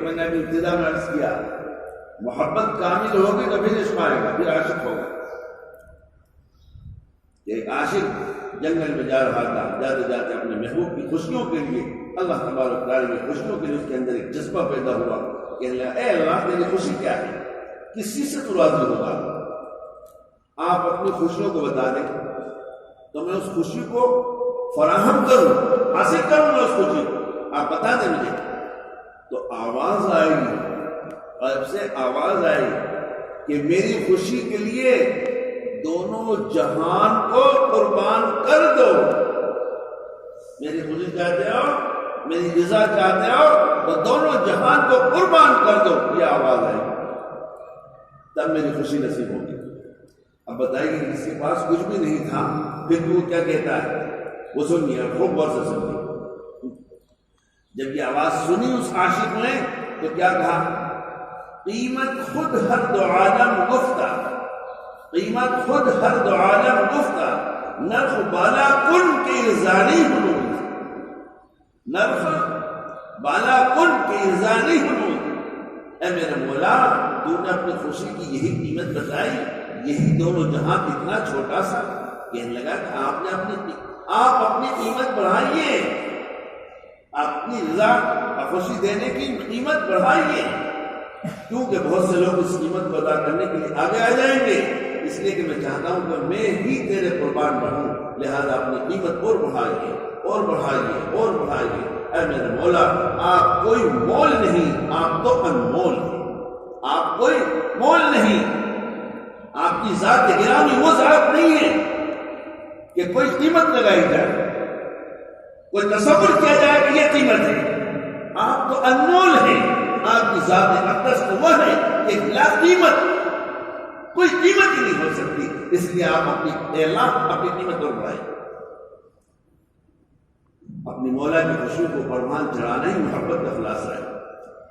میں نے ابھی ابتدا میں عرض کیا محبت کامل ہوگی تو پھر عشق آئے گا، پھر عاشق ہوگا۔ ایک عاشق جنگل میں جا رہا تھا، جاتے جاتے اپنے محبوب کی خوشیوں کے لیے اللہ تبارک تعالیٰ کی خوشیوں کے لیے اس کے اندر ایک جذبہ پیدا ہوا، کہنے لگا اے اللہ تیری خوشی کیا ہے، کس چیز سے تو راضی ہوگا؟ آپ اپنی خوشیوں کو بتا دیں تو میں اس خوشی کو فراہم کروں، حاصل کروں میں اس خوشی کو، آپ بتا دیں مجھے۔ تو آواز آئی، غیب سے آواز آئی کہ میری خوشی کے لیے دونوں جہان کو قربان کر دو۔ میری خوشی چاہتے ہو، میری رضا چاہتے ہو تو دونوں جہان کو قربان کر دو، یہ آواز آئی، تب میری خوشی نصیب ہوگی۔ اب بتائیے کہ کسی کے پاس کچھ بھی نہیں تھا پھر بھی وہ کیا کہتا ہے، وہ سنیے خوب غور سے سنیے۔ جب یہ آواز سنی اس عاشق نے تو کیا کہا، قیمت خود ہر دو عالم گفتہ، قیمت خود ہر دو عالم گفتہ، نرخ بالا کن کے ارزانی حنود، نرخ بالا کن کے ارزانی حنود۔ اے میرے مولا تو نے اپنی خوشی کی یہی قیمت بتائی، یہی دونوں جہاں کتنا چھوٹا سا۔ کہنے لگا کہ آپ اپنی قیمت بڑھائیے، اپنی رضا اور خوشی دینے کی قیمت بڑھائیے، کیونکہ بہت سے لوگ اس قیمت کو ادا کرنے کے لیے آگے آ جائیں گے، اس لیے کہ میں چاہتا ہوں کہ میں ہی تیرے قربان بڑھوں، لہذا اپنی قیمت اور بڑھائیے اور بڑھائیے اور بڑھائیے۔ اے میرے مولا آپ کوئی مول نہیں، آپ تو انمول ہیں، آپ کوئی مول نہیں، آپ کی ذات گرامی وہ ذات نہیں ہے کہ کوئی قیمت لگائی جائے، کوئی تصور کیا جائے کہ یہ قیمت ہے، آپ تو انمول ہیں، آپ کی ذات اقدس تو وہ ہے کہ لا قیمت، کوئی قیمت ہی نہیں ہو سکتی، اس لیے آپ اپنی اللہ اپنی قیمت اور بڑھائیں۔ اپنی مولا کی خوشی کو پروان چڑھانا ہی محبت کا خلاصہ ہے۔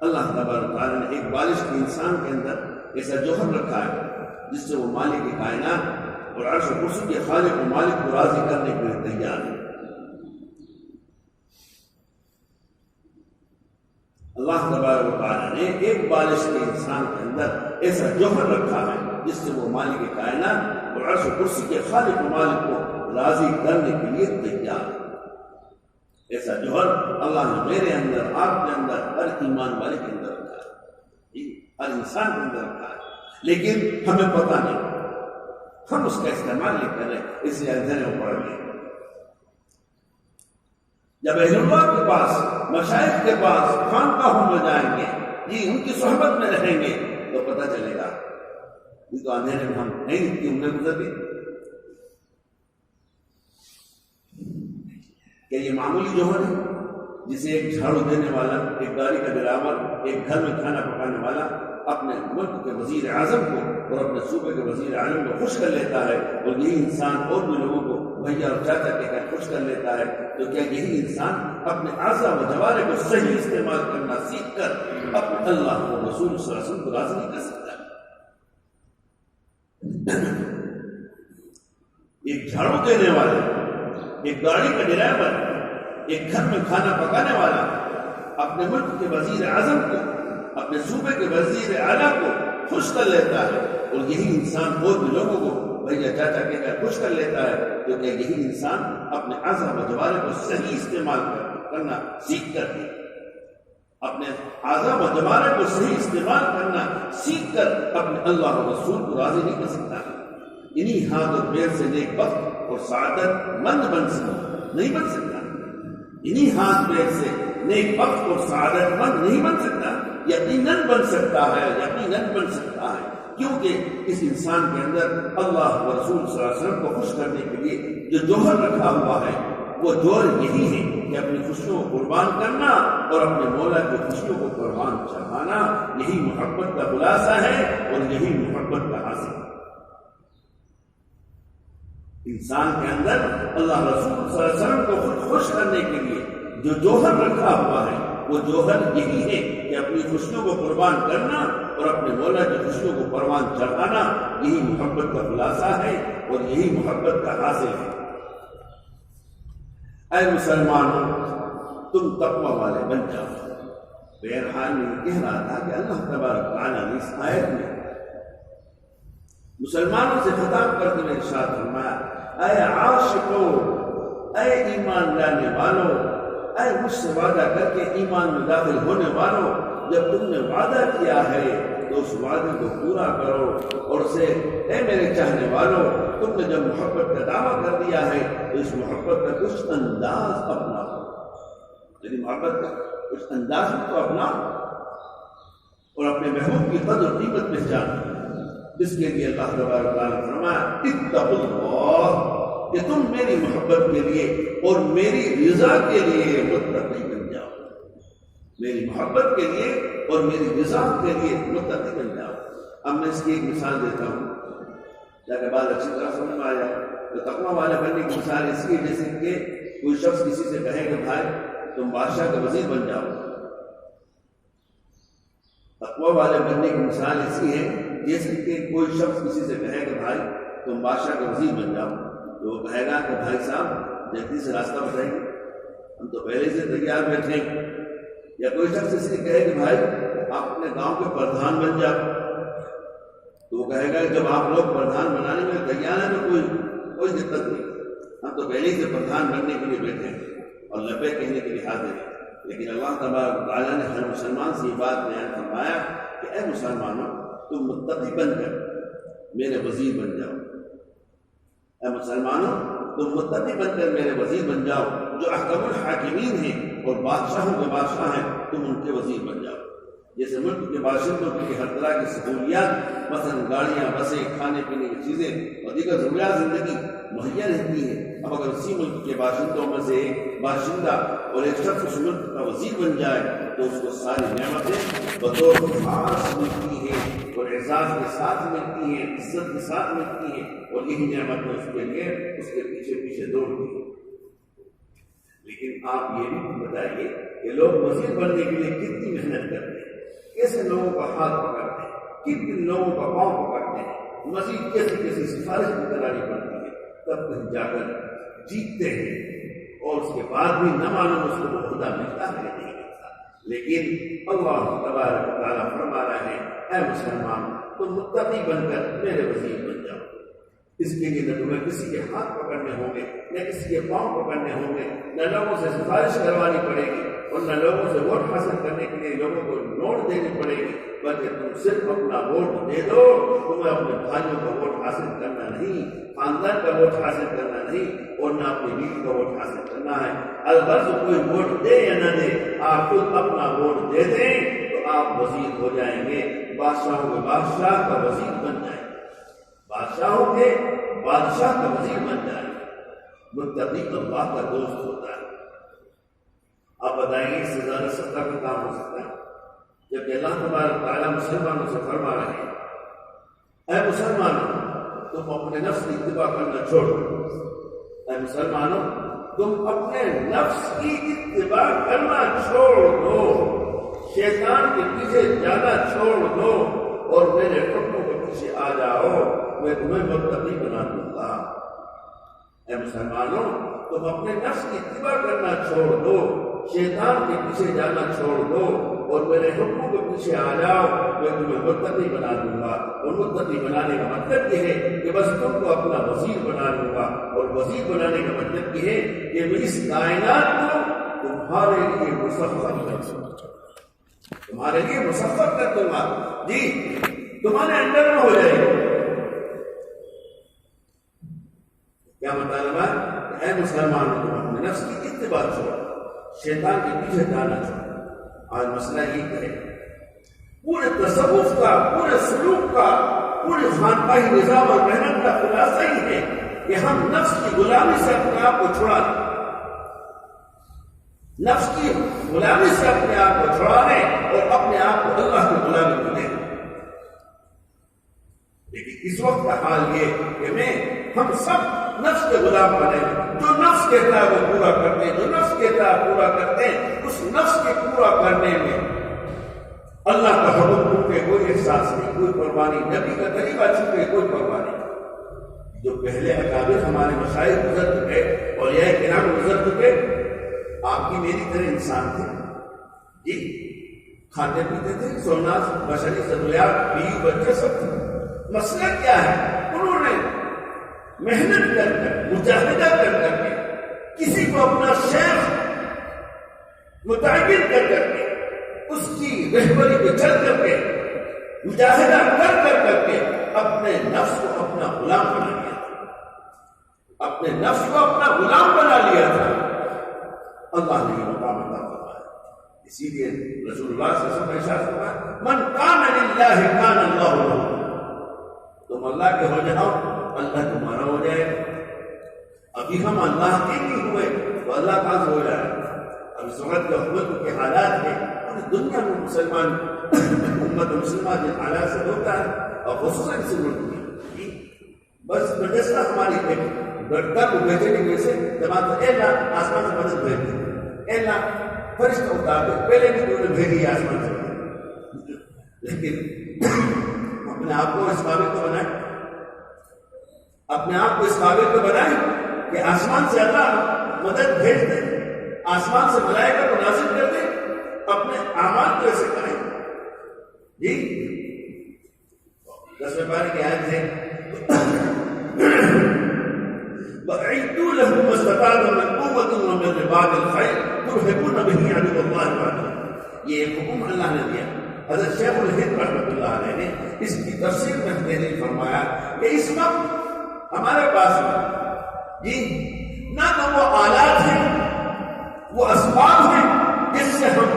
اللہ تبارک تعالیٰ نے ایک بالغ کے انسان کے اندر ایسا جوہر رکھا ہے جس سے وہ مالک کائنات اور عرش و کرسی کے خالق و مالک کو راضی کرنے کے لیے تیار ہے۔ اللہ تبارک تعالیٰ نے ایک بالغ کے انسان کے اندر ایسا جوہر رکھا ہے جس سے وہ مالک کائنات اور عرش و کرسی کے خالق و مالک کو راضی کرنے کے لیے تیار ہے۔ ایسا جوہر اللہ نے میرے اندر، آپ کے اندر، ہر ایمان والے کے اندر رکھا ہے، ہر انسان کے اندر رکھا ہے، لیکن ہمیں پتہ نہیں، ہم اس کا استعمال نہیں کر رہے، اس لیے اندھیرے میں پڑ گئے۔ جب اہل اللہ کے پاس، مشائخ کے پاس، خانقاہوں میں جائیں گے، ان کی صحبت میں رہیں گے تو پتہ چلے گا، یہ تو اندھیرے میں ہم نہیں کی عمریں گزر گئی کہ یہ معمولی جوہر ہے جسے ایک جھاڑو دینے والا، ایک گاڑی کا ڈرائیور، ایک گھر میں کھانا پکانے والا اپنے ملک کے وزیر اعظم کو اور اپنے صوبے کے وزیر اعظم کو خوش کر لیتا ہے، اور یہی انسان اور بھی لوگوں کو بھیا اور چاچا کہہ کر خوش کر لیتا ہے، تو کیا یہی انسان اپنے اعضاء و جوارح کو صحیح استعمال کرنا سیکھ کر اپنے اللہ اور رسول صلی اللہ علیہ وسلم کو راضی نہیں کر سکتا؟ ایک جھاڑو دینے والا، ایک گاڑی کا ڈرائیور، ایک گھر میں کھانا پکانے والا اپنے ملک کے وزیر اعظم کو، اپنے صوبے کے وزیر اعلیٰ کو خوش کر لیتا ہے، اور یہی انسان اور بھی لوگوں کو بھیا چاچا کہہ کر خوش کر لیتا ہے، تو کہ یہی انسان اپنے اعضاء و جوارح کو صحیح استعمال کرنا سیکھ کر کے، اپنے اعضاء و جوارح کو صحیح استعمال کرنا سیکھ کر اپنے اللہ و رسول کو راضی نہیں کر سکتا؟ انہی ہاتھ اور پیر سے نیک بخت اور سعادت مند بن سکتا نہیں بن سکتا، انہی ہاتھ پیر سے نیک بخت اور سعادت مند نہیں بن سکتا؟ یقیناً بن سکتا ہے، یقیناً بن سکتا ہے، کیونکہ اس انسان کے اندر اللہ و رسول صلی اللہ علیہ وسلم کو خوش کرنے کے لیے جو جوہر رکھا ہوا ہے وہ جوہر یہی ہے کہ اپنی خوشیوں کو قربان کرنا اور اپنے مولا کی خوشیوں کو قربان چڑھانا، یہی محبت کا خلاصہ ہے اور یہی محبت کا حاصل ہے۔ انسان کے اندر اللہ رسول صلی اللہ علیہ وسلم کو خود خوش کرنے کے لیے جو جوہر رکھا ہوا ہے وہ جوہر یہی ہے کہ اپنی خوشیوں کو قربان کرنا اور اپنے مولا کی خوشیوں کو قربان چڑھانا، یہی محبت کا خلاصہ ہے اور یہی محبت کا حاصل ہے۔ اے مسلمانوں، تم تقوی والے بن جاؤ، بہرحال میں یہ کہہ رہا تھا کہ اللہ تبارک تعالیٰ نے اس آیت میں مسلمانوں سے خطاب کرتے ہوئے ارشاد فرمایا، اے عاشقو، اے ایمان لانے والوں، اے مجھ سے وعدہ کر کے ایمان میں داخل ہونے والوں، جب تم نے وعدہ کیا ہے تو اس وعدے کو پورا کرو، اور اسے اے میرے چاہنے والوں، تم نے جب محبت کا دعویٰ کر دیا ہے تو اس محبت کا کچھ انداز اپناؤ، یعنی محبت کا کچھ انداز تو اپناؤ، اور اپنے محبوب کی قدر و قیمت پہچانو۔ اس کے لیے اللہ تبارک تعالیٰ نے فرمایا، اتقوا اللہ، کہ تم میری محبت کے لیے اور میری رضا کے لیے متقی بن جاؤ، میری محبت کے لیے اور میری رضا کے لیے متقی بن جاؤ۔ اب میں اس کی ایک مثال دیتا ہوں تاکہ بات اچھی طرح سمجھ میں آ جائے۔ تو تقویٰ والے بننے کی مثال اس کی جیسے کہ کوئی شخص کسی سے کہے کہ بھائی تم بادشاہ کا وزیر بن جاؤ۔ تقویٰ والے بننے کی مثال ایسی ہے جیسے کہ کوئی شخص کسی سے کہے کہ بھائی تم بادشاہ کا وزیر بن جاؤ، تو وہ کہے گا کہ بھائی صاحب جلدی سے راستہ بتائیں، ہم تو پہلے سے تیار بیٹھے ہیں۔ یا کوئی شخص اس لیے کہے کہ بھائی آپ اپنے گاؤں کے پردھان بن جاؤ، تو وہ کہے گا کہ جب آپ لوگ پردھان بنانے میں تیار ہیں تو کوئی دقت نہیں، ہم تو پہلے سے پردھان بننے کے لیے بیٹھے ہیں اور لبے کہنے کے لیے حاضر ہیں۔ لیکن اللہ تبارک تعالیٰ نے ہر مسلمان سے یہ بات بیان فرمایا کہ اے مسلمانوں، تم متقی بن کر میرے وزیر بن جاؤ، اے مسلمانوں تم متقی بن کر میرے وزیر بن جاؤ، جو احکم الحاکمین ہیں اور بادشاہوں کے بادشاہ ہیں تم ان کے وزیر بن جاؤ۔ جیسے ملک کے باشندوں کے لیے ہر طرح کی سہولیات، مثلا گاڑیاں، بسیں، کھانے پینے کی چیزیں اور دیگر ضروریات زندگی مہیا رہتی ہے، اب اگر اسی ملک کے باشندوں میں سے ایک باشندہ اور ایک شخص اس ملک کا وزیر بن جائے تو اس کو ساری نعمتیں بطور خاص ملتی ہیں اور اعزاز کے ساتھ ملتی ہیں، عزت کے ساتھ ملتی ہیں، اور یہی نعمتیں اس کے لیے اس کے پیچھے پیچھے دوڑتی ہیں۔ لیکن آپ یہ بھی بتائیے کہ لوگ وزیر بننے کے لیے کتنی محنت کرتے ہیں، کیسے لوگوں کا ہاتھ پکڑتے ہیں، کتنے لوگوں کا پاؤں پکڑتے ہیں، مزید کیسی سفارش بھی کرانی پڑتی ہے، تب کہیں جا کر جیتتے ہیں، اور اس کے بعد بھی نہ معلوم اس کو خدا ملتا ہے یا نہیں ملتا۔ لیکن اللہ تبارک و تعالیٰ فرما رہے ہیں، اے مسلمان تم متقی بن کر میرے وزیر بن جاؤ۔ اس کے لیے نہ تمہیں کسی کے ہاتھ پکڑنے ہوں گے، نہ کسی کے پاؤں پکڑنے ہوں گے، نہ لوگوں سے سفارش کروانی پڑے گی، اور نہ لوگوں سے ووٹ حاصل کرنے کے لیے لوگوں کو نوٹ دینی پڑے گی، بلکہ تم صرف اپنا ووٹ دے دو۔ تمہیں اپنے بھائیوں کا ووٹ حاصل کرنا نہیں، خاندان کا ووٹ حاصل کرنا نہیں، اور نہ اپنی بیوی کا ووٹ حاصل کرنا ہے۔ البتہ کوئی ووٹ دے یا نہ دے، آپ خود اپنا ووٹ دے دیں تو آپ وزیر ہو جائیں گے، بادشاہوں کے بادشاہ کا وزیر بن جائیں گے، بادشاہوں کے بادشاہ کا وزیر بن جائے۔ متقی اللہ کا دوست ہوتا ہے۔ آپ بتائیں گے اس سے زیادہ سستا کا کام ہو سکتا ہے؟ جبکہ اللہ تبارک تعالیٰ مسلمانوں سے فرما رہے ہیں، اے مسلمانوں تم اپنے نفس کی اتباع کرنا چھوڑ دو، اے مسلمانوں تم اپنے نفس کی اتباع کرنا چھوڑ دو، شیطان کے پیچھے جانا چھوڑ دو، اور میرے حکموں کے پیچھے آ جاؤ، میں تمہیں متقی بنا دوں گا۔ اے مسلمانوں تم اپنے نفس کی اتباع کرنا چھوڑ دو، شیطان کے پیچھے جانا چھوڑ دو، اور میرے حکموں کے پیچھے آ جاؤ، میں تمہیں متقی بنا دوں گا۔ اور متقی بنانے کا مطلب یہ ہے کہ بس تم کو اپنا وزیر بنا لوں گا، اور وزیر بنانے کا مطلب یہ ہے کہ میں اس کائنات کو تمہارے لیے مسخر کر دوں گا، جی تمہارے اندر میں ہو جائے گا۔ کیا مطالبہ ہے؟ اے مسلمان تم اپنے نفس کی اتباع چھوڑو، شیطان کے پیچھے جانا چھوڑو۔ آج مسئلہ یہ ہے پورے تصوف کا، پورے سلوک کا، پورے خانقاہی نظام اور محنت کا خلاصہ ہی ہے کہ ہم نفس کی غلامی سے اپنے آپ کو چھڑا لیں، نفس کی غلامی سے اپنے آپ کو چھڑا لیں اور اپنے آپ کو اللہ کی غلامی کو دیں۔ لیکن اس وقت کا حال یہ کہ ہم سب نفس کے غلام بنے، جو نفس کہتا ہے وہ پورا کرتے ہیں، جو نفس کہتا ہے پورا کرتے ہیں۔ اس نفس کے پورا کرنے میں اللہ کا حکم چھوٹے کوئی احساس نہیں، کوئی پرواہ نہیں، نبی کا طریقہ چھوٹے کوئی پرواہ نہیں۔ جو پہلے اکابر ہمارے مشائخ گزر چکے، اولیاء کرام گزر چکے، آپ کی میری طرح انسان تھے، جی کھاتے پیتے تھے، سونا بشری ضروریات، بیوی بچے سب تھے۔ مسئلہ کیا ہے؟ انہوں نے محنت کر کر، مجاہدہ کر کر کے، کسی کو اپنا شیخ متعین کر کر کے، اس کی رہبری پہ چل کر کے، مجاہدہ کر کر کر کے اپنے نفس کو اپنا غلام بنا لیا تھا، اپنے نفس کو اپنا غلام بنا لیا تھا۔ اللہ نے یہ مقام عطا فرمایا، اسی لیے رسول اللہ صلی اللہ علیہ وسلم نے ارشاد فرمایا من کان للہ کان اللہ لہ، تم اللہ کے ہو جاؤ اللہ تمہارا ہو جائے۔ ابھی ہم اللہ کے نہیں ہوئے تو اللہ کہاں سے ہو جائے؟ اب اس وقت کے حکومت کے حالات میں پوری دنیا میں مسلمان امت مسلمہ جن حالات سے ہوتا ہے، اور خصوصاً اس ملک میں بس مجسہ ہماری ایک گڑتا کو بھیجنے کی وجہ سے جماعت اے اللہ آسمان سے مدد بھیج دے، اے اللہ فرشتہ اتار دے، پہلے بھی انہوں نے بھیجی آسمان سے، لیکن اپنے آپ کو اس قابل کو بنائیں، اپنے آپ کو اس قابل کو بنائیں کہ آسمان سے اللہ مدد بھیج دے، آسمان سے ملائکہ کو نازل کر دے، اپنے اعمال کو ایسے کریں۔ جی 10ویں پارے کی آیت ہے وَأَعِدُّوا لَهُم مَّا اسْتَطَعْتُم مِّن قُوَّةٍ وَمِن رِّبَاطِ الْخَيْلِ تُرْهِبُونَ بِهِ عَدُوَّ اللَّهِ وَعَدُوَّكُمْ۔ یہ ایک حکم اللہ نے دیا۔ حضرت شیخ الہند رحمۃ اللہ علیہ نے اس کی تفسیر میں تحریر فرمایا کہ اس وقت ہمارے پاس جی نہ تو وہ آلات ہیں، وہ اسباب ہیں جس سے ہم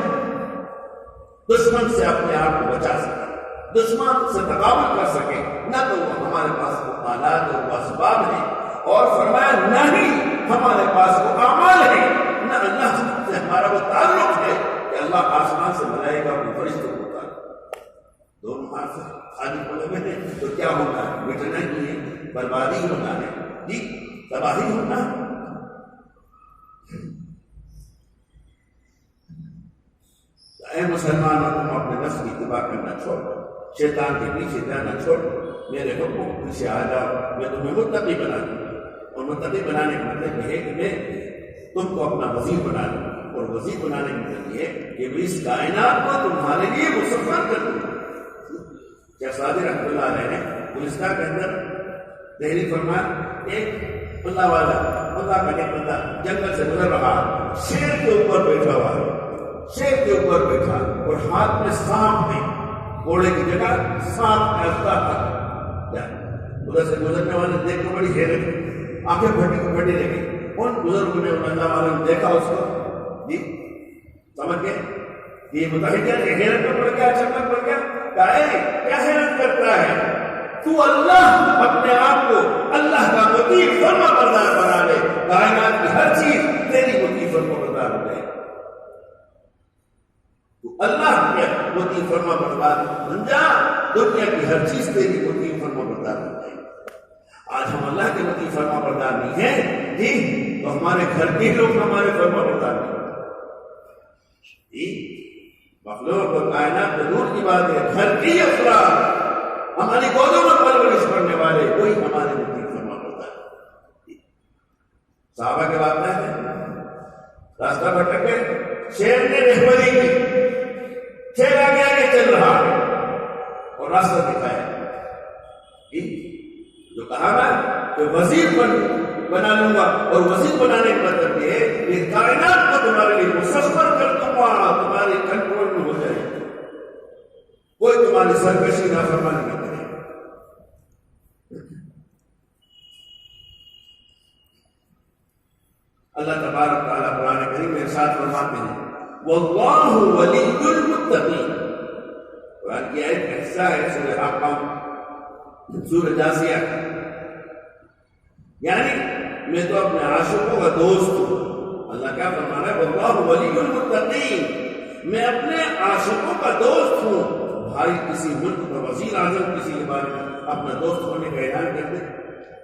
دشمن سے اپنے آپ کو بچا سکیں، دشمن سے تقابل کر سکیں، نہ تو وہ ہمارے پاس وہ آلات اور وہ اسباب ہیں، اور فرمایا نہ ہی ہمارے پاس وہ اعمال ہیں، نہ اللہ سے ہمارا وہ تعلق ہے کہ اللہ آسمان سے ملائکہ کو فرشتوں کو اتارے۔ دونوں ہاتھ سے خالی پڑے ہوئے ہیں تو کیا ہونا ہے؟ مٹنا ہی ہے، بربادی ہونا ہے، جی تباہی ہونا ہے۔ اے مسلمانوں، تم اپنے نفس کی اتباع کرنا چھوڑ دو، شیطان کے پیچھے جانا چھوڑ دو، میرے حکم کے پیچھے آ جاؤ، میں تمہیں متقی بنا دوں۔ اور متقی بنانے کا مطلب یہ ہے کہ میں تم کو اپنا وزیر بنا دوں، اور وزیر بنانے کا مطلب یہ ہے کہ میں اس کائنات کو تمہارے لیے مسخر کر دوں۔ شہزادی رحمۃ اللہ علیہ نے گلستان کے اندر تحریر فرمایا، ایک اللہ والا، اللہ کا ایک بندہ جنگل سے گزر رہا، شیر کے اوپر بیٹھا ہوا ہے، شیر کے اوپر بیٹھا اور ہاتھ میں سانپ ہے، گھوڑے کی جگہ سانپ میں افتا تھا۔ ادھر سے گزرنے والے دیکھ کر بڑی حیرت، آنکھیں پھٹی رہ گئی۔ ان بزرگوں نے اللہ والوں نے دیکھا اس کو، جی سمجھ گئے یہ متحد ہے، حیرت میں پڑ گیا، چمک پڑ گیا، کیا حیرت کرتا ہے تو اللہ اپنے آپ کو اللہ کا مطیع فرما بردار بنا لے، کائنات کی ہر چیز تیری مطیع فرما بردار ہو جائے، تو اللہ کے مطیع فرما بردار بن جا، دنیا کی ہر چیز تیری مطیع فرما بردار ہو جائے۔ آج ہم اللہ کے مطیع فرما بردار نہیں ہیں جی، تو ہمارے گھر کے لوگ ہمارے فرما بردار نہیں جی، مخلوق اور کائنات تو دور کی بات ہے، گھر کی افراد ہماری گودوں میں پرورش کرنے والے وہی ہمارے مطیع فرما بردار ہے۔ صحابہ کے بات ہے، راستہ بھٹک گئے، شیر نے رہبری کی، شیر آگے آگے چل رہا ہے اور راستہ دکھایا، جو کہا میں کہ وزیر بنا لوں گا، اور وزیر بنانے کا مطلب یہ ہے کہ کائنات کو تمہارے لیے مسخر کر دوں گا، تمہارے کنٹرول میں ہو جائے، کوئی تمہاری سرکشی نافرمانی نہ کرے۔ اللہ تبارک تعالیٰ قرآن کریم میں ارشاد فرماتے ہیں واللہ ولی المتقین، قرآن کی آیت کا حصہ ہے سورہ حاقہ، سورہ جاثیہ، یعنی میں تو اپنے عاشقوں کا دوست ہوں۔ اللہ کیا فرمانا ہے؟ واللہ ولی المتقین، میں اپنے عاشقوں کا دوست ہوں۔ بھائی کسی ملک کا وزیر اعظم کسی کے بارے میں اپنا دوست ہونے کا اعلان کر دے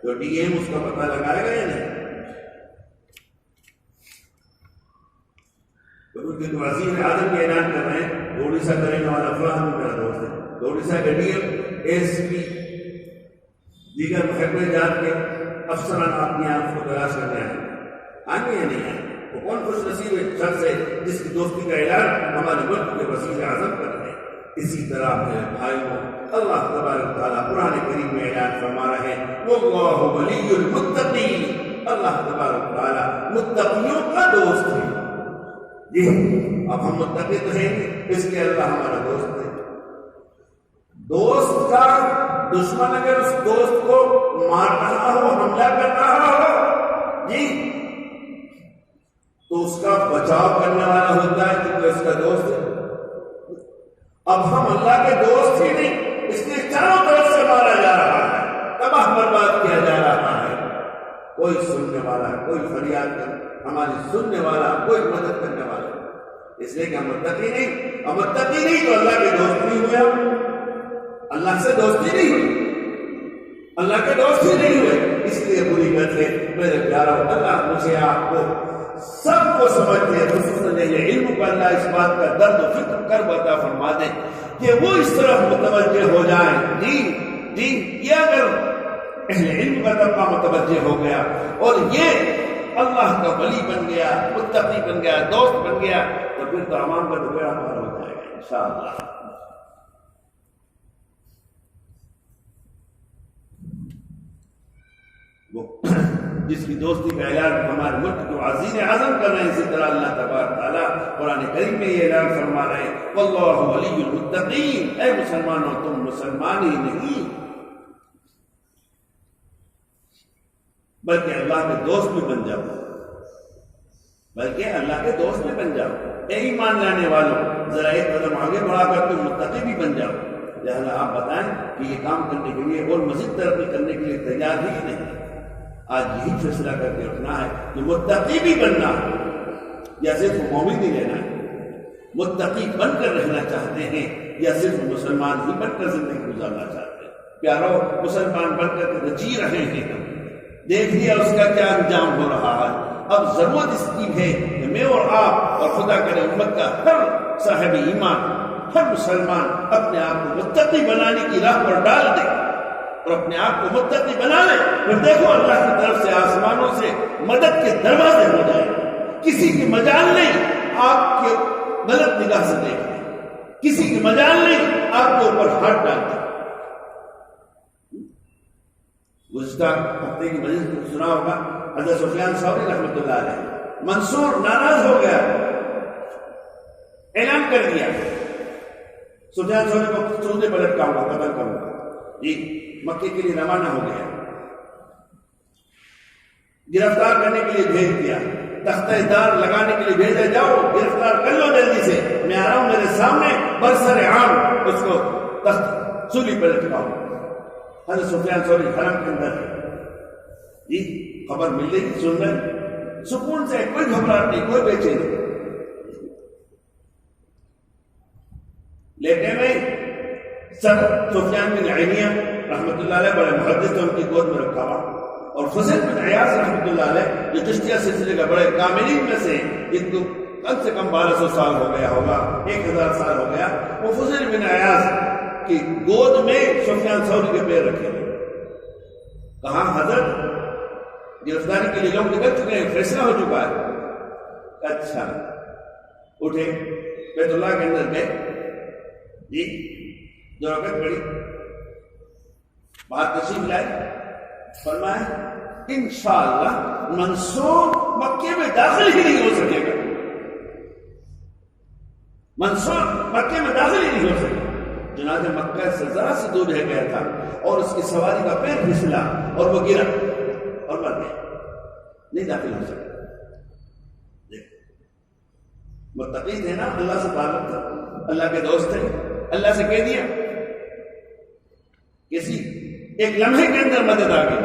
تو ڈی ایم اس کا پتہ لگائے گا یا نہیں؟ وزیر اعظم کے اعلان کر رہے ہیں اڑیسہ کرنے والا فلاں میرا دوست ہے، تو اڑیسہ کا ڈی ایم، ایس پی، دیگر محکمہ جات کے افسران اپنے آپ کو تلاش کرنے آئیں گے یا نہیں آئیں گے؟ وہ کون خوش نصیب شخص ہے جس کی دوستی کا اعلان ہمارے ملک کے وزیر اعظم کر رہے ہیں. اسی طرح میرے بھائیوں اللہ تبارک تعالیٰ قرآن کریم میں اعلان فرما رہے ہیں واللہ ولی المتقین. اللہ تبارک تعالیٰ متقیوں کا دوست ہے. جی اب ہم متقی تو ہیں اس لیے اللہ ہمارا دوست ہے. دوست کا دشمن اگر اس دوست کو مار رہا ہو حملہ کر رہا ہو جی تو اس کا بچاؤ کرنے والا ہوتا ہے کیونکہ اس کا دوست ہے. اب ہم اللہ کے دوست ہی نہیں اس لیے چاروں طرف سے مارا جا رہا ہے تباہ برباد کیا جا رہا ہے. کوئی سننے والا کوئی فریاد کر ہماری سننے والا کوئی مدد کرنے والا اس لیے کہ ہم متقی نہیں. ہم متقی نہیں تو اللہ کے دوست نہیں ہوئے. اللہ سے دوستی نہیں ہوئی اللہ کے دوست ہی نہیں ہوئے. اس لیے بری بات ہے میرے پیاروں اللہ مجھے آپ کو سب کو سمجھتے خصوصاً علم کو اللہ اس بات کا درد و فکر کر بتا فرما دے کہ وہ اس طرح متوجہ ہو جائیں. جی یہ اگر اہل علم کا طبقہ متوجہ ہو گیا اور یہ اللہ کا ولی بن گیا متقی بن گیا دوست بن گیا تو پھر تو عوام کا تو بیڑا پار ہو جائے گا انشاءاللہ. وہ جس کی دوستی کا اعلان ہمارے ملک کو عزیز اعظم کر رہے ہیں اسی طرح اللہ تبارک تعالیٰ قرآن کریم میں یہ اعلان فرما رہے ہیں واللہ ولی المتقین. اے مسلمانوں تم مسلمان ہی نہیں بلکہ اللہ کے دوست بھی بن جاؤ اے ایمان لانے والوں ذرا ایک قدم آگے بڑھا کر تم متقی بھی بن جاؤ. لہذا آپ بتائیں کہ یہ کام کرنے کے لیے اور مزید ترقی کرنے کے لیے تیار ہی نہیں. آج یہی فیصلہ کر کے رکھنا ہے کہ متقی بھی بننا ہے یا صرف مومن ہی رہنا ہے. متقی بن کر رہنا چاہتے ہیں یا صرف مسلمان ہی بن کر زندگی گزارنا چاہتے ہیں. پیارو مسلمان بن کر جی رہے ہیں ہم دیکھ لیا اس کا کیا انجام ہو رہا ہے. اب ضرورت اس کی ہے کہ میں اور آپ اور خدا کرے امت کا ہر صاحب ایمان ہر مسلمان اپنے آپ کو متقی بنانے کی راہ پر ڈال دے اور اپنے آپ کو متقی بنا لے. پھر دیکھو اللہ کی طرف سے آسمانوں سے مدد کے دروازے ہو جائے. کسی کی مجال نہیں آپ کے غلط نگاہ سے دیکھنے کسی کی مجال نہیں آپ کے اوپر ہاتھ ڈالتے. گزشتہ ہفتے کی مجلس میں سنا ہوگا حضرت سفیان ثوری رحمۃ اللہ علیہ منصور ناراض ہو گیا اعلان کر دیا سفیان ثوری کو سودے پر لٹکاؤں گا قتل کروں گا. جی مکے کے لیے روانہ ہو گیا گرفتار کرنے کے لیے بھیج دیا تختہ دار لگانے کے لیے بھیجا جاؤ گرفتار کر لو جلدی سے میں آ رہا ہوں میرے سامنے برسر عام اس کو تخت سولی پر لٹکاؤ. حضرت سفیان ثوری حرم کے اندر جی خبر مل رہی سن رہے سکون سے کوئی گھبراہٹ نہیں کوئی بے چینی. لیٹے میں سر سفیان بن عینیہ رحمۃ اللہ علیہ بڑے محدث تھے ان کی گود میں رکھا ہوا اور فضیل بن عیاض رحمۃ اللہ علیہ جو چشتیہ سلسلے کا بڑے کاملین میں سے جن کو کم سے کم 1200 سال ہو گیا ہوگا 1000 سال ہو گیا وہ فضیل بن عیاض کی گود میں سفیان ثوری کے پیر رکھے ہوئے. کہاں حضرت گرفتاری کے لیے لوگ نکل چکے ہیں فیصلہ ہو چکا ہے. اچھا اٹھے بیت اللہ کے اندر گئے جی جو رکعت پڑھی بات تشریف لائے فرمایا انشاءاللہ منصور مکے میں داخل ہی نہیں ہو سکے گا. منصور مکے میں داخل ہی نہیں ہو سکے. چنانچہ مکہ سے ذرا سے دور رہ گیا تھا اور اس کی سواری کا پیر پھسلا اور وہ گرا اور مر گیا نہیں داخل ہو سکا. متقی تھے نا اللہ سے تعلق تھا اللہ کے دوست تھے اللہ سے کہہ دیا کسی ایک لمحے کے اندر مدد آ گئی.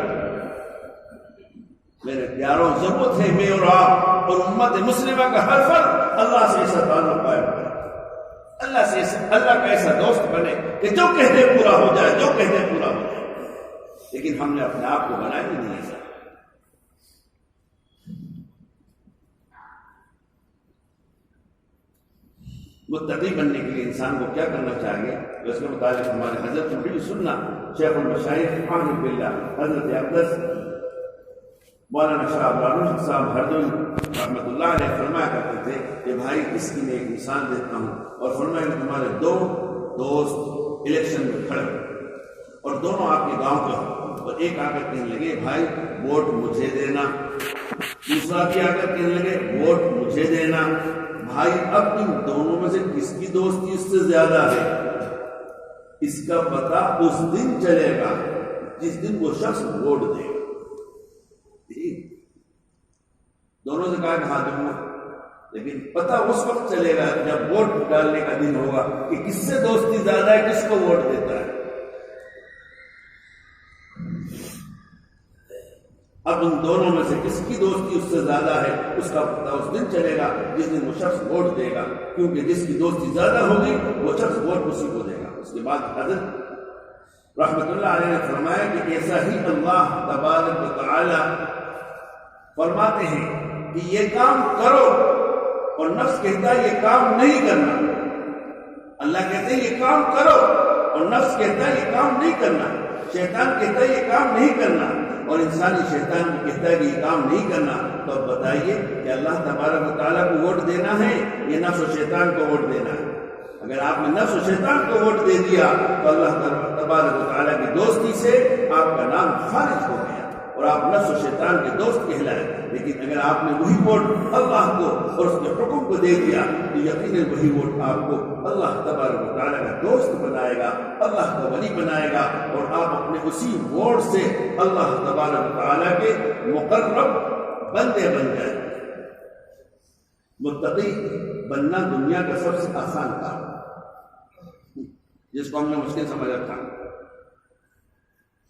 میرے پیاروں ضرورت ہے میں اور آپ اور امت مسلمہ کا ہر فرد اللہ سے ایسا تعلق قائم کرے اللہ کا ایسا دوست بنے کہ جو کہتے پورا ہو جائے جو کہتے پورا ہو جائے. لیکن ہم نے اپنے آپ کو بنایا ہی نہیں ایسا. متقی بننے کے لیے انسان کو کیا کرنا چاہیے اس کے متعلق ہمارے حضرت بھی سننا شیخ المشائخ عارف باللہ حضرت اقدس مولانا شاہ ابراہیم صاحب ہردوئی رحمۃ اللہ علیہ فرمایا کرتے تھے کہ بھائی اس کی میں ایک مثال دیتا ہوں، اور فرمایا کہ تمہارے دو دوست الیکشن میں کھڑے اور دونوں آپ کے گاؤں کے ہوں، اور ایک آ کر کہنے لگے بھائی ووٹ مجھے دینا، دوسرا بھی آ کر کہنے لگے ووٹ مجھے دینا۔ بھائی اب ان دونوں میں سے کس کی دوستی اس سے زیادہ ہے، اس کا پتہ اس دن چلے گا جس دن وہ شخص ووٹ دے گا۔ دونوں سے کہا کہ ہاں دوں گا، لیکن پتہ اس وقت چلے گا جب ووٹ ڈالنے کا دن ہوگا کہ کس سے دوستی زیادہ ہے، کس کو ووٹ دیتا ہے۔ اب ان دونوں میں سے کس کی دوستی اس سے زیادہ ہے اس کا پتہ اس دن چلے گا جس دن وہ شخص ووٹ دے گا، کیونکہ جس کی دوستی زیادہ ہوگی وہ شخص ووٹ اسی کو دے گا۔ اس کے بعد حضرت رحمۃ اللہ علیہ نے فرمایا کہ ایسا ہی اللہ تبارک و تعالی فرماتے ہیں کہ یہ کام کرو، اور نفس کہتا ہے یہ کام نہیں کرنا۔ اللہ کہتے ہیں یہ کام کرو، اور نفس کہتا ہے یہ کام نہیں کرنا۔ شیطان کہتا ہے یہ کام نہیں کرنا، اور انسانی شیطان بھی کہتا ہے کہ یہ کام نہیں کرنا۔ تو اب بتائیے کہ اللہ تبارک و تعالیٰ کو ووٹ دینا ہے یا نفس و شیطان کو ووٹ دینا ہے؟ اگر آپ نے نفس و شیطان کو ووٹ دے دیا تو اللہ تبارک و تعالیٰ کی دوستی سے آپ کا نام خارج ہو گیا اور آپ نفس و شیطان کے دوست کہلائے۔ لیکن اگر آپ نے وہی ووٹ اللہ کو اور اس کے حکم کو دے دیا تو یقیناً وہی ووٹ آپ کو اللہ تبارک و تعالیٰ کا دوست بنائے گا، اللہ کا ولی بنائے گا، اور آپ اپنے اسی ووٹ سے اللہ تبارک و تعالیٰ کے مقرب بندے بن جائیں۔ متقی بننا دنیا کا سب سے آسان کام، جس کو ہم نے مشکل سمجھ رکھا۔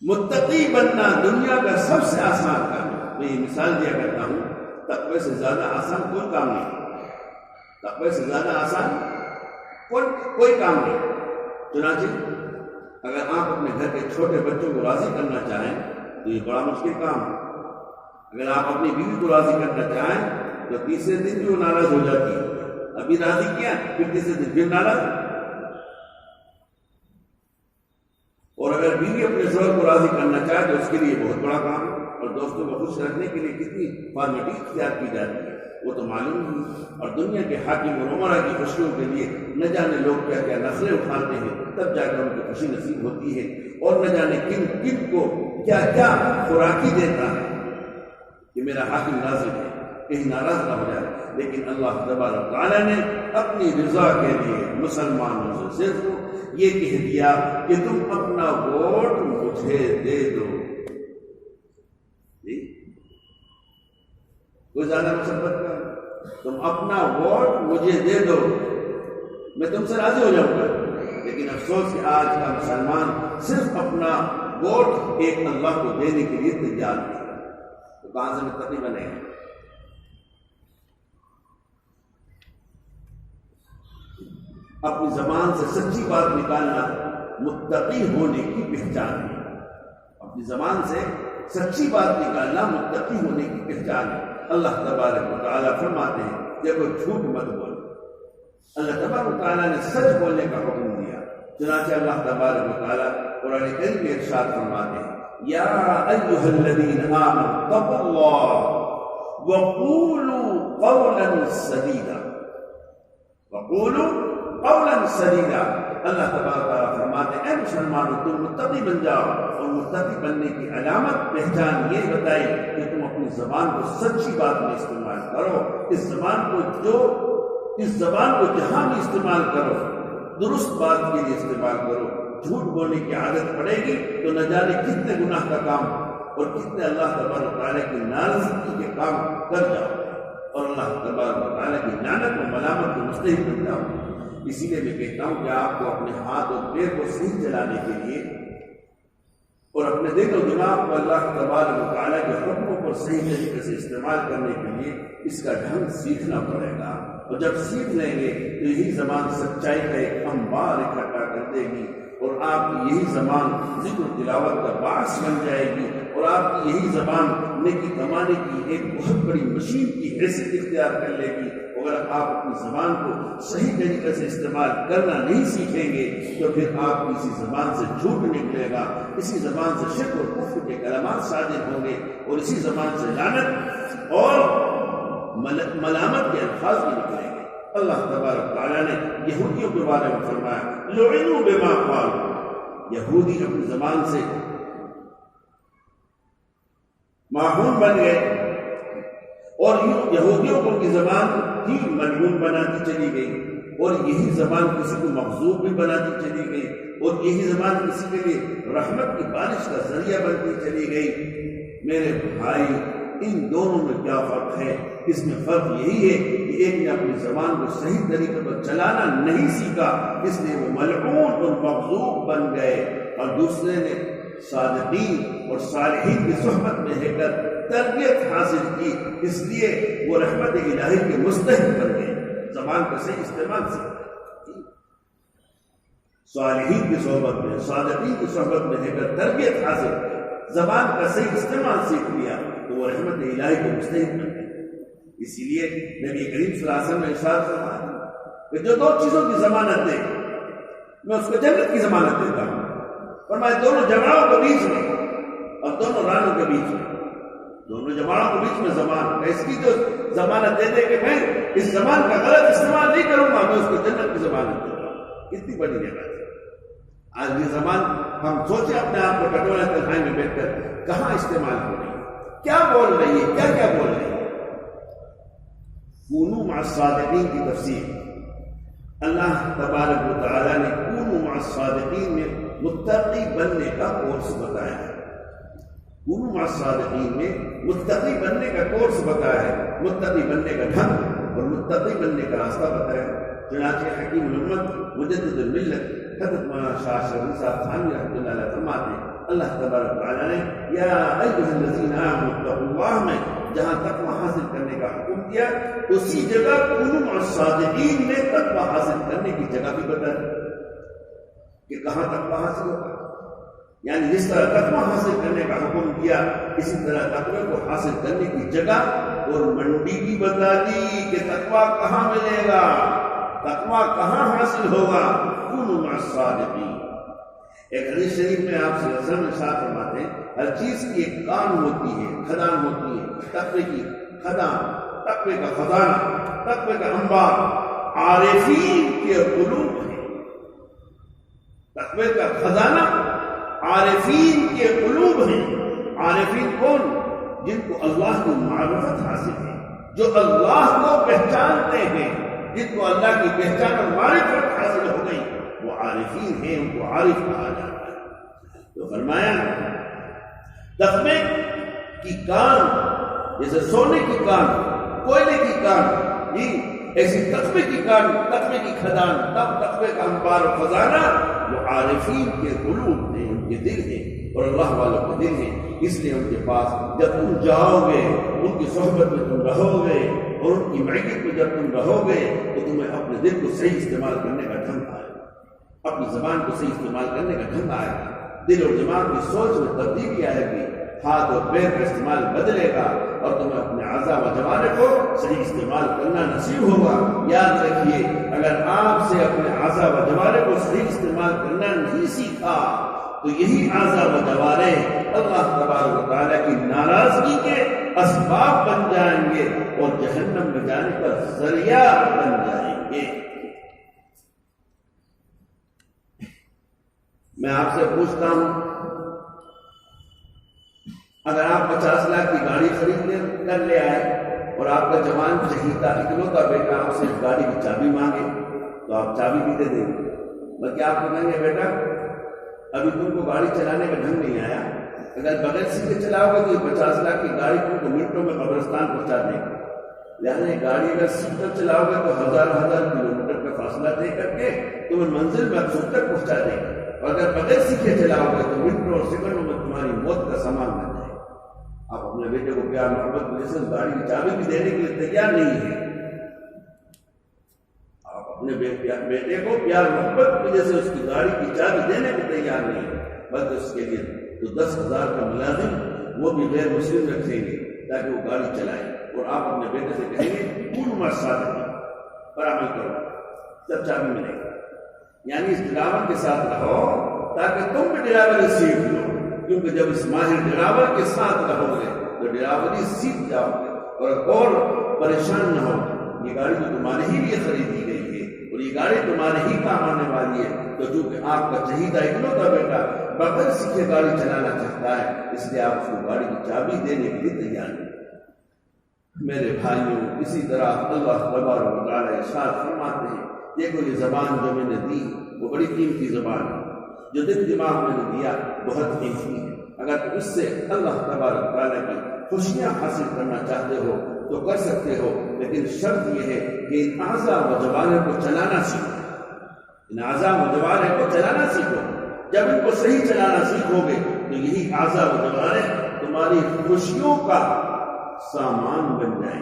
متقی بننا دنیا کا سب سے آسان کام۔ میں یہ مثال دیا کرتا ہوں، تقوی سے زیادہ آسان کوئی کام نہیں، تقوی سے زیادہ آسان کوئی کام نہیں۔ چنانچہ اگر آپ اپنے گھر کے چھوٹے بچوں کو راضی کرنا چاہیں تو یہ بڑا مشکل کام ہے۔ اگر آپ اپنی بیوی کو راضی کرنا چاہیں تو تیسرے دن بھی وہ ناراض ہو جاتی ہے، ابھی راضی کیا پھر تیسرے دن پھر ناراض۔ اور اگر بیوی اپنے شوہر کو راضی کرنا چاہے تو اس کے لیے بہت بڑا کام ہے، اور دوستوں کو خوش رکھنے کے لیے کتنی فارمیلٹی اختیار کی جاتی ہے وہ تو معلوم نہیں۔ اور دنیا کے حاکم و امراء کی خوشیوں کے لیے نہ جانے لوگ کیا کیا نخرے اٹھاتے ہیں، تب جا کر ان کی خوشی نصیب ہوتی ہے، اور نہ جانے کن کن کو کیا کیا خوراکی دیتا ہے کہ میرا حاکم راضی ہے، کہیں ناراض نہ ہو جائے۔ لیکن اللہ تبارک تعالیٰ نے اپنی رضا کے لیے مسلمانوں سے صرف یہ کہہ دیا کہ تم اپنا ووٹ مجھے دے دو۔ کوئی زیادہ مسبت کا، تم اپنا ووٹ مجھے دے دو، میں تم سے راضی ہو جاؤں گا۔ لیکن افسوس کہ آج کا مسلمان صرف اپنا ووٹ ایک اللہ کو دینے کے لیے تیار نہیں، تو کہاں سے متقی بنے گا؟ اپنی زبان سے سچی بات نکالنا متقی ہونے کی پہچان ہے۔ اپنی زبان سے سچی بات نکالنا متقی ہونے کی پہچان ہے۔ اللہ تبارک و تعالیٰ فرماتے ہیں دیکھو جھوٹ مت بولو۔ اللہ تبارک و تعالیٰ نے سچ بولنے کا حکم دیا، چنانچہ اللہ تبارک و تعالیٰ قرآن کریم میں ارشاد فرماتے ہیں یا ایھا الذین آمنوا اتقوا اللہ وقولوا قولا سدیدا، وقولوا قولا سدیدا۔ اللہ تبارک تعالیٰ فرماتے ہیں اے مسلمانوں تم متقی بن جاؤ، اور متقی بننے کی علامت پہچان یہ بتائی کہ تم اپنی زبان کو سچی بات میں استعمال کرو۔ اس زبان کو جہاں بھی استعمال کرو درست بات کے لیے استعمال کرو۔ جھوٹ بولنے کی عادت پڑے گی تو نہ جانے کتنے گناہ کا کام اور کتنے اللہ تبارک تعالیٰ کی ناراضگی کے کام کر جاؤ، اور اللہ تبارک تعالیٰ کی لعنت و ملامت کو مستحق بن جاؤ۔ اسی لیے میں کہتا ہوں کہ آپ کو اپنے ہاتھ اور پیر کو صحیح چلانے کے لیے اور اپنے دل و دماغ کو اللہ تبارک و تعالیٰ کے حکموں پر صحیح طریقے سے استعمال کرنے کے لیے اس کا ڈھنگ سیکھنا پڑے گا، اور جب سیکھ لیں گے تو یہی زبان سچائی کا ایک انبار اکٹھا کر دے گی، اور آپ کی یہی زبان ذکر و تلاوت کا باعث بن جائے گی، اور آپ کی یہی زبان نیکی کمانے کی ایک بہت بڑی مشین کی حیثیت اختیار کر لے گی، اگر آپ اپنی زبان کو صحیح طریقے سے استعمال کرنا نہیں سیکھیں گے تو پھر آپ کی اسی زبان سے جھوٹ نکلے گا، اسی زبان سے شرک اور کفر کے کلمات صادر ہوں گے، اور اسی زبان سے لعنت اور ملامت کے الفاظ بھی نکلیں گے۔ اللہ تبارک تعالیٰ نے یہودیوں کے بارے میں فرمایا لعنوا بما قالوا، یہودی اپنی زبان سے معمول بن گئے، اور یہودیوں کو ان کی زبان ہی ملعون بناتی چلی گئی، اور یہی زبان کسی کو مغضوب بھی بناتی چلی گئی، اور یہی زبان کسی کے لیے رحمت کی بارش کا ذریعہ بنتی چلی گئی۔ میرے بھائی، ان دونوں میں کیا فرق ہے؟ اس میں فرق یہی ہے کہ ایک نے اپنی زبان کو صحیح طریقے پر چلانا نہیں سیکھا، اس لیے وہ ملعون اور مغضوب بن گئے، اور دوسرے نے صادقین اور صالحین کی صحبت میں رہ کر تربیت حاصل کی، اس لیے وہ رحمت الہی کے مستحق بن گئے، زبان کا صحیح استعمال سیکھا۔ صالحین کی صحبت میں، صادقین کی صحبت میں رہ کر تربیت حاصل کی، زبان کا صحیح استعمال سیکھ لیا تو وہ رحمت الہی کے مستحق بن گئے۔ اسی لیے نبی کریم صلی اللہ علیہ وسلم نے ارشاد فرمایا کہ جو دو چیزوں کی ضمانت دے میں اس کو جنت کی ضمانت دیتا ہوں، فرمایا دونوں جماعوں کے بیچ میں اور دونوں رانوں کے بیچ میں، دونوں جماعوں کے بیچ میں زمان، اس کی جو ضمانت دے دے کہ میں اس زبان کا غلط استعمال نہیں کروں گا، میں اس کو جنت کی ضمانت دیتا ہوں۔ کتنی بڑی نعمت ہے آج یہ زبان، ہم سوچیں اپنے آپ کو ٹٹولے تنہائی میں بیٹھ کر کہاں استعمال ہو رہی ہے، کیا بول رہی ہے، کیا کیا بول رہی ہے۔ کونوا مع الصادقین کی تفسیر اللہ تبارک و تعالیٰ نے کونوا مع الصادقین میں متقی بننے کا کورس بتایا ہے۔ کونوا مع الصادقین میں متقی بننے کا کورس بتایا ہے، متقی بننے کا ڈھنگ اور متقی بننے کا راستہ بتایا ہے۔ چنانچہ حکیم الامت مجدد الملت حضرت مولانا شاہ شرفی صاحب تھانوی رحمۃ اللہ علیہ فرماتے ہیں اللہ تبارک تعالیٰ نے یا ایھا الذین آمنوا اتقوا اللہ میں جہاں تقوی حاصل کرنے کا حکم دیا، اسی جگہ کونوا مع الصادقین میں تقوی حاصل کرنے کی جگہ بھی بتائی کہ کہاں تقوی حاصل ہوگا۔ یعنی جس طرح تقوی حاصل کرنے کا حکم دیا، اسی طرح تقوی کو حاصل کرنے کی جگہ اور منڈی بھی بتا دی کہ تقوی کہاں ملے گا، تقوی کہاں حاصل ہوگا، کونوا مع الصادقین۔ ایک حدیث شریف میں آپ صلی اللہ علیہ وسلم ارشاد فرماتے ہیں ہر چیز کی ایک کان ہوتی ہے، کھدان ہوتی ہے، تقوی کی کھدان، تقوی کا خزانہ، تقوی کا انبار عارفین کے قلوب ہے۔ تقوی کا خزانہ عارفین کے قلوب ہیں۔ عارفین کون؟ جن کو اللہ کی معرفت حاصل ہے، جو اللہ کو پہچانتے ہیں، جن کو اللہ کی پہچان اور معرفت حاصل ہو گئی، وہ عارفین ہیں، ان کو عارف کہا جاتا ہے۔ تو فرمایا تقوی کی کان جیسے سونے کی کان، کوئلے کی کان، ایسی تقوی کی کان، تقوی کی کھدان، تب تقوی کا انبار و خزانہ وہ عارفین کے قلوب ہیں، ان کے دل ہیں اور اللہ والوں کے دل ہیں۔ اس لیے ان کے پاس جب تم جاؤ گے، ان کی صحبت میں تم رہو گے اور ان کی معیت میں جب تم رہو گے تو تمہیں اپنے دل کو صحیح استعمال کرنے کا ڈھنگ آئے گا، اپنی زبان کو صحیح استعمال کرنے کا ڈھنگ آئے گا، دل اور دماغ کی سوچ میں تبدیلی آئے گی، ہاتھ اور پیر کا استعمال بدلے گا اور تمہیں اپنے اعضاء و جوارح کو صحیح استعمال کرنا نصیب ہوگا۔ یاد رکھیے اگر آپ سے اپنے اعضاء و جوارح کو صحیح استعمال کرنا نہیں سیکھا تو یہی اعضاء و جوارح اللہ تبارک و تعالیٰ کی ناراضگی کے اسباب بن جائیں گے اور جہنم میں جانے کا ذریعہ بن جائیں گے۔ میں آپ سے پوچھتا ہوں اگر آپ 50 لاکھ کی گاڑی خرید کر لے آئے اور آپ کا جوان چہیتا اکلوتا بیٹا آپ سے گاڑی کی چابی مانگے تو آپ چابی بھی دے دیں گے، بلکہ آپ کو کہیں گے بیٹا ابھی تم کو گاڑی چلانے کا ڈھنگ نہیں آیا، اگر بغیر سیکھے چلاؤ گے تو یہ 50 لاکھ کی گاڑی تم کو منٹوں میں قبرستان پہنچا دے گی۔ لہٰذا گاڑی اگر سیکھ کر چلاؤ گے تو ہزار کلومیٹر کا فاصلہ طے کر کے تمہیں منزل مقصود تک پہنچا دے گی، اور اگر بغیر سیکھے چلاؤ گے تو منٹوں اور سیکنڈوں میں تمہاری موت کا سامان بن جائے گا۔ آپ اپنے بیٹے کو پیار محبت کی وجہ سے گاڑی کی چابی بھی دینے کے لیے تیار نہیں ہے، آپ اپنے بیٹے کو پیار محبت کی وجہ سے اس کی گاڑی کی چابی دینے کو تیار نہیں ہے، بلکہ اس کے لیے تو 10,000 کا ملازم وہ بھی غیر مسلم رکھیں گے تاکہ وہ گاڑی چلائے، اور آپ اپنے بیٹے سے کہیں گے کونوا مع الصادقین، پر عمل کرو تب چابی ملے گا. یعنی اس ڈراور کے ساتھ رہو تاکہ تم بھی ڈراوری سیکھ لو، کیونکہ جب اس ماہر ڈراور کے ساتھ رہو گے تو ڈراوری سیکھ جاؤ گے اور پریشان نہ ہو. یہ گاڑی تو تمہارے ہی لیے خریدی گئی ہے اور یہ گاڑی تمہارے ہی کام آنے والی ہے. تو چونکہ آپ کا چہیدہ اکلوتا بیٹا بغیر سیکھے گاڑی چلانا چاہتا ہے، اس لیے آپ اس کو گاڑی کی چابی دینے کے لیے تیار ہیں. میرے بھائیوں، اسی طرح اللہ تبارک و تعالیٰ ارشاد فرماتے ہیں، دیکھو یہ زبان جو میں نے دی وہ بڑی قیمتی زبان ہے، جو دل دماغ میں نے دیا بہت قیمتی ہے. اگر تم اس سے اللہ تبارک و تعالیٰ کی خوشیاں حاصل کرنا چاہتے ہو تو کر سکتے ہو، لیکن شرط یہ ہے کہ ان اعضاء و جوارح کو چلانا سیکھو. ان اعضاء و جوارح کو چلانا سیکھو. جب ان کو صحیح چلانا سیکھو گے تو یہی اعضاء و جوارح تمہاری خوشیوں کا سامان بن جائیں.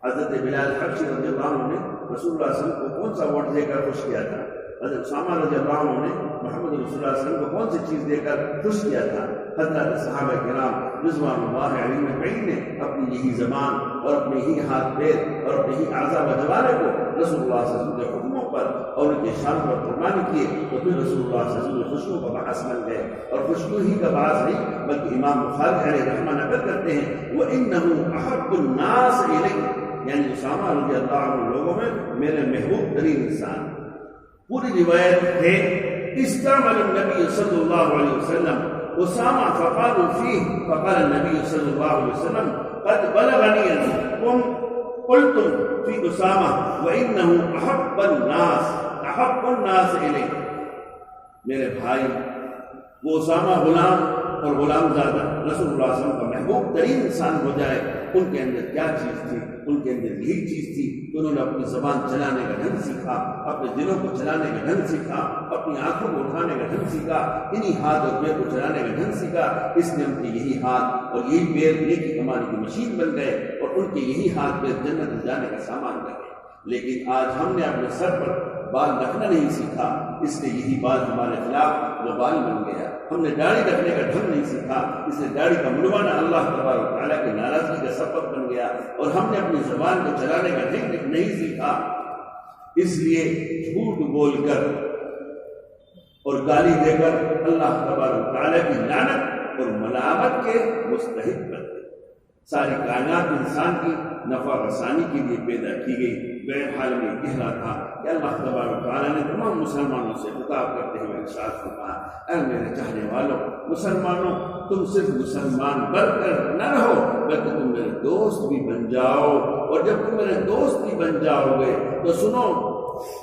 حضرت بلال حبشی رضی اللہ عنہ نے رسول اللہ صلی اللہ علیہ وسلم کو کون سا ووٹ دے کر خوش کیا تھا؟ حضرت اسامہ رضی اللہ عنہ نے محمد رسول اللہ صلی اللہ علیہ وسلم کو کون سی چیز دے کر خوش کیا تھا؟ حضرت صحابہ کرام رضوان اللہ علیہم اجمعین نے اپنی یہی زبان اور اپنے ہی ہاتھ پیر اور اپنے ہی اعضاء و جوارح کو رسول اللہ صلی اللہ علیہ وسلم کے حکموں پر اور ان کے شان پر قربانی کیے، تو پھر رسول اللہ صلی اللہ علیہ وسلم کے خوشیوں کا باعث بن گئے. اور خوشیوں ہی کا باعث نہیں بلکہ امام بخاری علیہ رحمہ نقل کرتے ہیں وَإِنَّهُ أَحَبُّ النَّاسِ إِلَيَّ، یعنی اسامہ رضی اللہ عنہ لوگوں میں میرے محبوب ترین انسان. پوری روایت ہے استعمل النبی صلی اللہ علیہ وسلم اسامہ فقالوا فيه فقال النبي صلی اللہ علیہ وسلم قد بلغني انكم قلتم في اسامہ وانه احب الناس الیہ. میرے بھائی، وہ اسامہ غلام اور غلام زادہ رسول اللہ صلی اللہ علیہ وسلم کا محبوب ترین انسان ہو جائے. ان کے اندر کیا چیز تھی؟ ان کے اندر یہی چیز تھی کہ انہوں نے اپنی زبان چلانے کا ڈھنگ سیکھا، اپنے دلوں کو چلانے کا ڈھنگ سیکھا، اپنی آنکھوں کو اٹھانے کا ڈھنگ سیکھا، انہی ہاتھ اور پیر کو چلانے کا ڈھنگ سیکھا. اس نے ان کے یہی ہاتھ اور یہی پیر نیکی کمانے کی مشین بن گئے اور ان کے یہی ہاتھ پیر جنت میں جانے کا سامان بن گئے. لیکن آج ہم نے اپنے سر پر بال رکھنا نہیں سیکھا، اس لیے یہی بال ہمارے خلاف وبال بن گیا. ہم نے داڑھی رکھنے کا ڈھنگ نہیں سیکھا، اس لیے داڑھی کا منڈوانا اللہ تبارک و تعالیٰ کی ناراضگی کا سبب بن گیا. اور ہم نے اپنی زبان کو چلانے کا ڈھنگ نہیں سیکھا، اس لیے جھوٹ بول کر اور گالی دے کر اللہ تبارک و تعالیٰ کی لعنت اور ملامت کے مستحق بن گئے. ساری کائنات انسان کی نفع رسانی کے لیے پیدا کی گئی. بے حال میں کہہ رہا تھا کہ اللہ تبارک و تعالیٰ نے تمام مسلمانوں سے خطاب کرتے ہوئے ارشاد فرمایا، اے میرے چاہنے والوں مسلمانوں، تم صرف مسلمان بن کر نہ رہو بلکہ تم میرے دوست بھی بن جاؤ. اور جب تم میرے دوست بھی بن جاؤ گے تو سنو،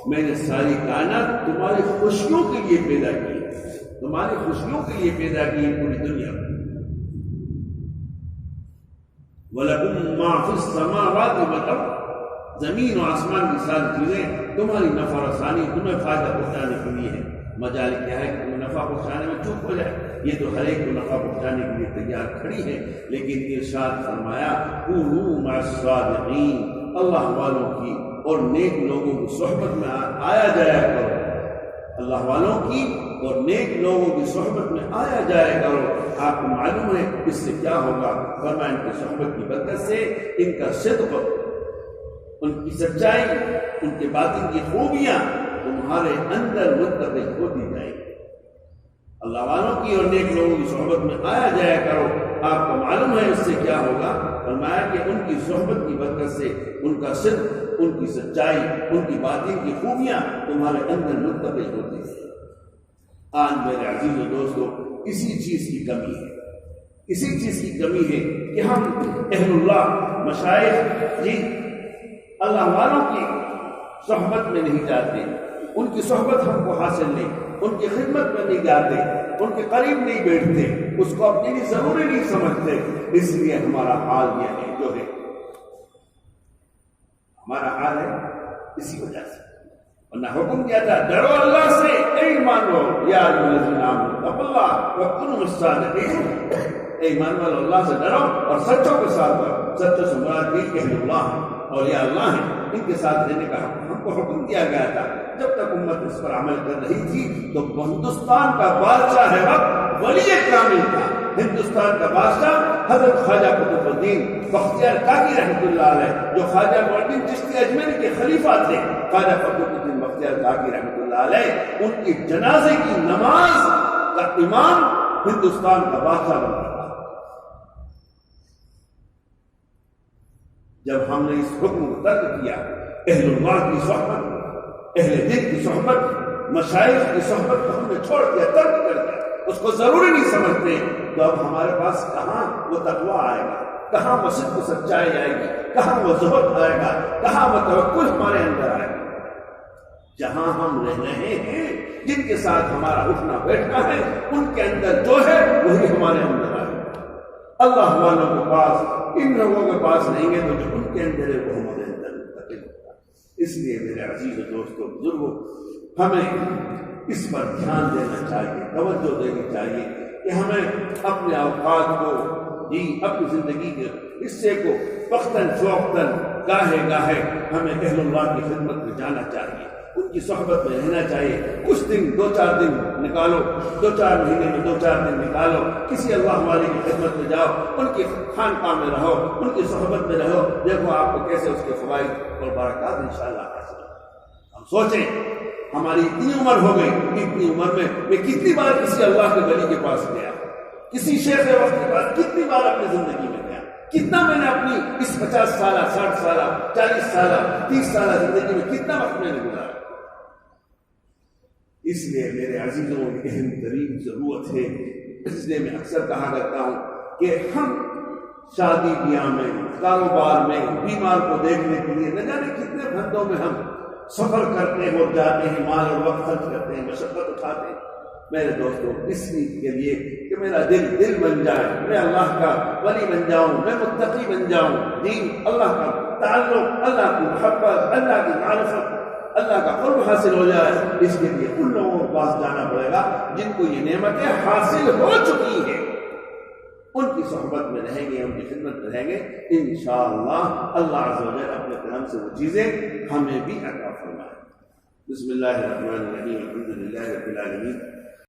میں نے ساری کائنات تمہاری خوشیوں کے لیے پیدا کی، تمہاری خوشیوں کے لیے پیدا کی پوری دنیا میں. وَلَكُمْ مَا فِي السَّمَاوَاتِ وَالْأَرْضِ، زمین و آسمان کی ساری چیزیں تمہاری نفع رسانی، تمہیں فائدہ پہنچانے کے لیے ہے. مجال کیا ہے کہ تمہیں نفع پہنچانے میں چوک ہو جائے، یہ تو ہر ایک کو نفع پہنچانے کے لیے تیار کھڑی ہے. لیکن ارشاد فرمایا کونوا مع الصادقین، اللہ والوں کی اور نیک لوگوں کی صحبت میں آیا جایا کرو. اللہ والوں کی اور نیک لوگوں کی صحبت میں آیا جایا کرو. آپ کو معلوم ہے اس سے کیا ہوگا؟ فرمایا ان کی صحبت کی برکت سے ان کا صدق، ان کی سچائی، ان کے باطن کی خوبیاں تمہارے اندر منتقل ہوتی جائیں گی. اللہ والوں کی اور نیک لوگوں کی صحبت میں آیا جایا کرو. آپ کو معلوم ہے اس سے کیا ہوگا؟ فرمایا کہ ان کی صحبت کی برکت سے ان کا صدق، ان کی سچائی، ان کی باطن کی خوبیاں تمہارے اندر منتقل ہوتی ہیں. آج میرے عزیز و دوستو، اسی چیز کی کمی ہے، اسی چیز کی کمی ہے کہ ہم اہل اللہ مشائخ جی اللہ والوں کی صحبت میں نہیں جاتے، ان کی صحبت ہم کو حاصل نہیں، ان کی خدمت میں نہیں جاتے، ان کے قریب نہیں بیٹھتے، اس کو اپنے لیے ضروری نہیں سمجھتے. اس لیے ہمارا حال یہ ہے جو ہے، ہمارا حال ہے اسی وجہ سے. ورنہ حکم کیا تھا ڈرو اللہ سے، ایمان لو یا ایھا الذین آمنوا اتقوا اللہ وکونوا مع الصادقین. ایمان والو اللہ سے ڈرو اور سچوں کے ساتھ رہو. سچوں سے مراد یہ اہل اللہ ہیں، اولیاء اللہ ہیں، ان کے ساتھ رہنے کا ہم کو حکم دیا گیا تھا. جب تک امت اس پر عمل کر رہی تھی تو ہندوستان کا بادشاہ ہے وقت ولی کامل تھا. ہندوستان کا بادشاہ حضرت خواجہ قطب الدین بختیار کاکی رحمۃ اللہ علیہ، جو خواجہ معین الدین چشتی اجمیری کے خلیفہ تھے، خواجہ قطب الدین بختیار کاکی رحمۃ اللہ علیہ، ان کی جنازے کی نماز کا امام ہندوستان کا بادشاہ بن گیا۔ جب ہم نے اس حکم کو ترک کیا، اہل اللہ کی صحبت، اہل دین کی صحبت، مشائخ کی صحبت کو ہم نے چھوڑ دیا، ترک کر دیا، اس کو ضروری نہیں سمجھتے، تو اب ہمارے پاس کہاں وہ تقویٰ آئے گا، کہاں وہ صدق و سچائی آئے گی، کہاں وہ زہد آئے گا، کہاں وہ توکل ہمارے اندر آئے گا۔ جہاں ہم رہ رہے ہیں، جن کے ساتھ ہمارا اٹھنا بیٹھنا ہے، ان کے اندر جو ہے وہی ہمارے اندر آئے گا۔ اللہ والوں کے پاس، ان لوگوں کے پاس نہیں ہے، تو جو ان کے اندر ہے وہ ہمارے اندر منتقل ہوگا۔ اس لیے میرے عزیز دوستوں، بزرگوں، ہمیں اس پر دھیان دینا چاہیے، توجہ دینی چاہیے کہ ہمیں اپنے اوقات کو، اپنی زندگی کے حصے کو وقتاً فوقتاً، گاہے گاہے ہمیں اہل اللہ کی خدمت میں جانا چاہیے، ان کی صحبت میں رہنا چاہیے۔ کچھ دن، 2-4 دن نکالو، 2-4 مہینے میں 2-4 دن نکالو، کسی اللہ والے کی خدمت میں جاؤ، ان کی خانقاہ میں رہو، ان کی صحبت میں رہو، دیکھو آپ کو کیسے اس کے فوائد اور برکات انشاءاللہ حاصل ہوں۔ ہم سوچیں، ہماری اتنی عمر ہو گئی، اتنی عمر میں کتنی بار کسی اللہ کے ولی کے پاس گیا، کسی شیخ وقت کے پاس کتنی بار اپنی زندگی میں گیا، کتنا میں نے اپنی اس 50 سالہ، 60 سالہ، 40 سالہ، 30 سالہ زندگی میں کتنا وقت میں نے گزارا۔ اس لیے میرے عزیزوں، اہم ترین ضرورت ہے، اس لیے میں اکثر کہا کرتا ہوں کہ ہم شادی بیاہ میں، کاروبار میں، بیمار کو دیکھنے کے لیے نہ جانے کتنے گھنٹوں میں ہم سفر کرتے ہیں اور جاتے ہیں، مال اور وقت خرچ کرتے ہیں، مشقت اٹھاتے ہیں۔ میرے دوستوں، اس لیے کے لیے کہ میرا دل بن جائے، میں اللہ کا ولی بن جاؤں، میں متقی بن جاؤں، دین، اللہ کا تعلق، اللہ کی محبت، اللہ کی معرفت، اللہ کا قرب حاصل ہو جائے، اس کے لیے ان لوگوں کے پاس جانا پڑے گا جن کو یہ نعمتیں حاصل ہو چکی ہیں۔ ان کی صحبت میں رہیں گے، ان کی خدمت میں رہیں گے، انشاءاللہ اللہ عز و جل اپنے کرم سے وہ چیزیں ہمیں بھی عطا فرمائے۔ بسم اللہ الرحمن الرحیم، الحمد للہ رب العالمین۔